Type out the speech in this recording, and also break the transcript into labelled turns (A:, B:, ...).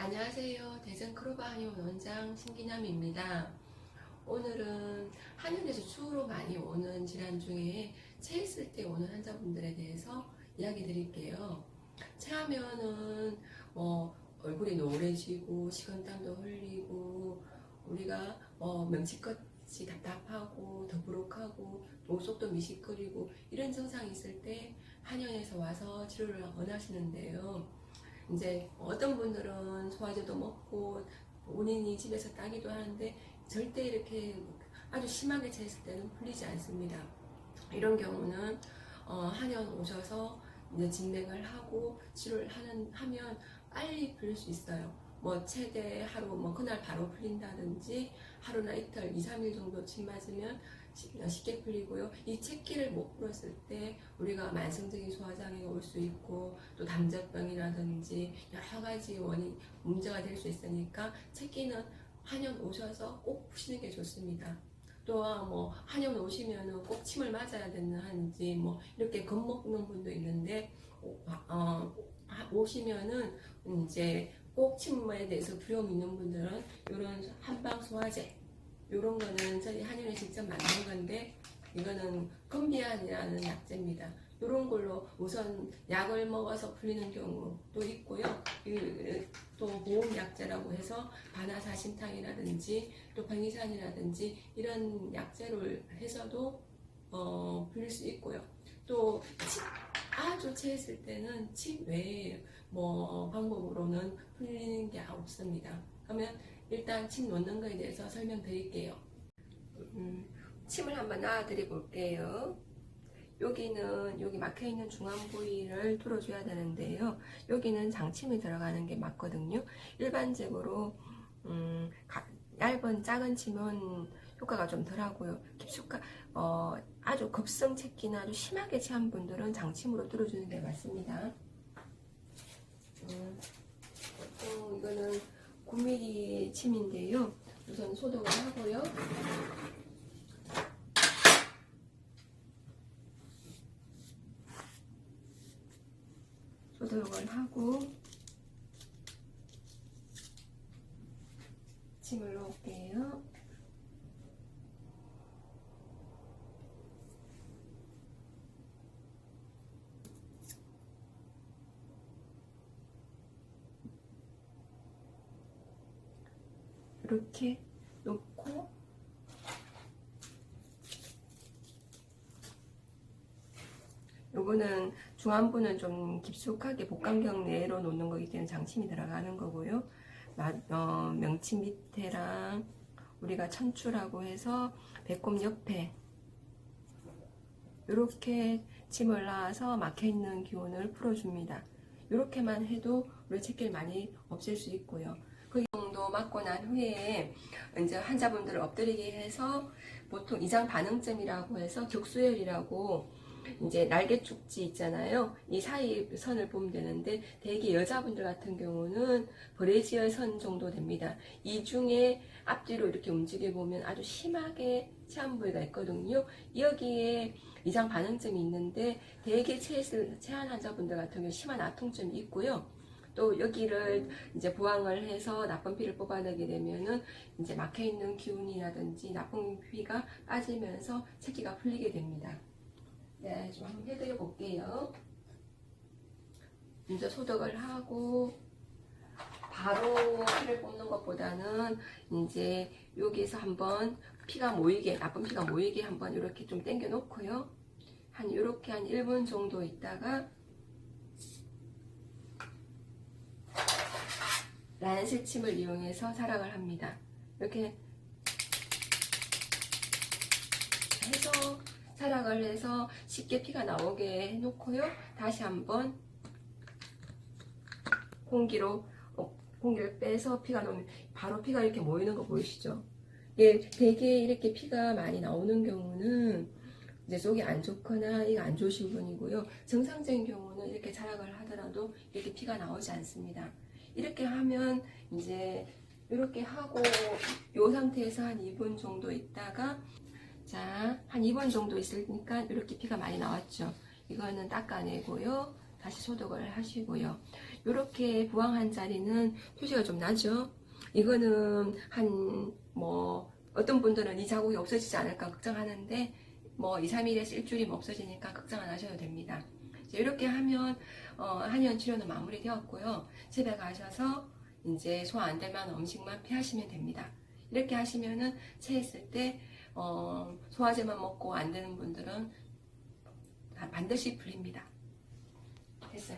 A: 안녕하세요. 대전 크로바 한의원 원장 신기남입니다. 오늘은 한의원에서 주로 많이 오는 질환 중에 체했을 때 오는 환자분들에 대해서 이야기 드릴게요. 체하면은 얼굴이 노래지고 식은땀도 흘리고 우리가 명치끝이 답답하고 더부룩하고 목속도 미식거리고 이런 증상이 있을 때 한의원에서 와서 치료를 원하시는데요. 이제 어떤 분들은 소화제도 먹고 본인이 집에서 따기도 하는데 절대 이렇게 아주 심하게 체했을 때는 풀리지 않습니다. 이런 경우는 한의원 오셔서 이제 진행을 하고 치료를 하면 빨리 풀릴 수 있어요. 최대 하루 그날 바로 풀린다든지 하루나 이틀 2-3일 정도 침 맞으면 쉽게 풀리고요. 이 체기를 못 풀었을 때 우리가 만성적인 소화장애가 올 수 있고 또 담즙병이라든지 여러 가지 문제가 될 수 있으니까 체기는 한의원 오셔서 꼭 푸시는 게 좋습니다. 또 한의원 오시면은 꼭 침을 맞아야 되는지 이렇게 겁먹는 분도 있는데 오시면은 이제 꼭 침에 대해서 두려움 있는 분들은 이런 한방 소화제 이런 거는 저희 한의원에 직접 만든 건데 이거는 건비안이라는 약재입니다. 이런 걸로 우선 약을 먹어서 풀리는 경우도 있고요. 또 보온약재라고 해서 바나사신탕이라든지 또 백리산이라든지 이런 약재를 해서도 풀릴 수 있고요. 또 아주 체했을 때는 침 외에 방법으로는 풀리는 게 없습니다. 그러면 일단 침 놓는 거에 대해서 설명드릴게요. 침을 한번 놔드려 볼게요. 여기 막혀있는 중앙 부위를 뚫어줘야 되는데요. 여기는 장침이 들어가는 게 맞거든요. 일반적으로 얇은 작은 침은 효과가 좀 덜하고요. 아주 급성 체기나 아주 심하게 체한 분들은 장침으로 뚫어주는 게 맞습니다. 보통 이거는 9mm 침인데요. 우선 소독을 하고요. 소독을 하고 침을 넣을게요. 이렇게 놓고 요거는 중안부는 좀 깊숙하게 복강경 내로 놓는 거기 때문에 장침이 들어가는 거고요. 명치 밑에랑 우리가 천추라고 해서 배꼽 옆에 이렇게 침을 놔서 막혀있는 기운을 풀어줍니다. 이렇게만 해도 우리 체기를 많이 없앨 수 있고요. 그 정도 맞고 난 후에 이제 환자분들을 엎드리게 해서 보통 이장 반응점이라고 해서 격수혈이라고 이제 날개축지 있잖아요. 이 사이 선을 보면 되는데 대개 여자분들 같은 경우는 브래지어 선 정도 됩니다. 이 중에 앞뒤로 이렇게 움직여 보면 아주 심하게 체한 부위가 있거든요. 여기에 이장 반응점이 있는데 대개 체한 환자분들 같은 경우 심한 아통점이 있고요. 또 여기를 이제 보강을 해서 나쁜 피를 뽑아내게 되면은 이제 막혀있는 기운이라든지 나쁜 피가 빠지면서 체기가 풀리게 됩니다. 네, 좀 한번 해드려 볼게요. 먼저 소독을 하고 바로 피를 뽑는 것보다는 이제 여기서 한번 피가 모이게, 나쁜 피가 모이게 한번 이렇게 좀 당겨 놓고요. 이렇게 한 1분 정도 있다가 란세침을 이용해서 사랑을 합니다. 이렇게 해서 사랑을 해서 쉽게 피가 나오게 해놓고요. 다시 한번 공기를 빼서 피가 나오면 바로 피가 이렇게 모이는 거 보이시죠? 예, 되게 이렇게 피가 많이 나오는 경우는 이제 속이 안 좋거나 이거 안 좋으신 분이고요. 정상적인 경우는 이렇게 자락을 하더라도 이렇게 피가 나오지 않습니다. 이렇게 하면 이제 이렇게 하고 이 상태에서 한 2분 정도 있다가 자, 한 2분 정도 있으니까 이렇게 피가 많이 나왔죠. 이거는 닦아내고요. 다시 소독을 하시고요. 이렇게 부항한 자리는 표시가 좀 나죠. 이거는 어떤 분들은 이 자국이 없어지지 않을까 걱정하는데 2, 3일에서 일주일이면 없어지니까 걱정 안 하셔도 됩니다. 이렇게 하면 한의원 치료는 마무리되었고요. 집에 가셔서 이제 소화 안 될 만한 음식만 피하시면 됩니다. 이렇게 하시면은 체했을 때 소화제만 먹고 안 되는 분들은 반드시 풀립니다. 됐어요.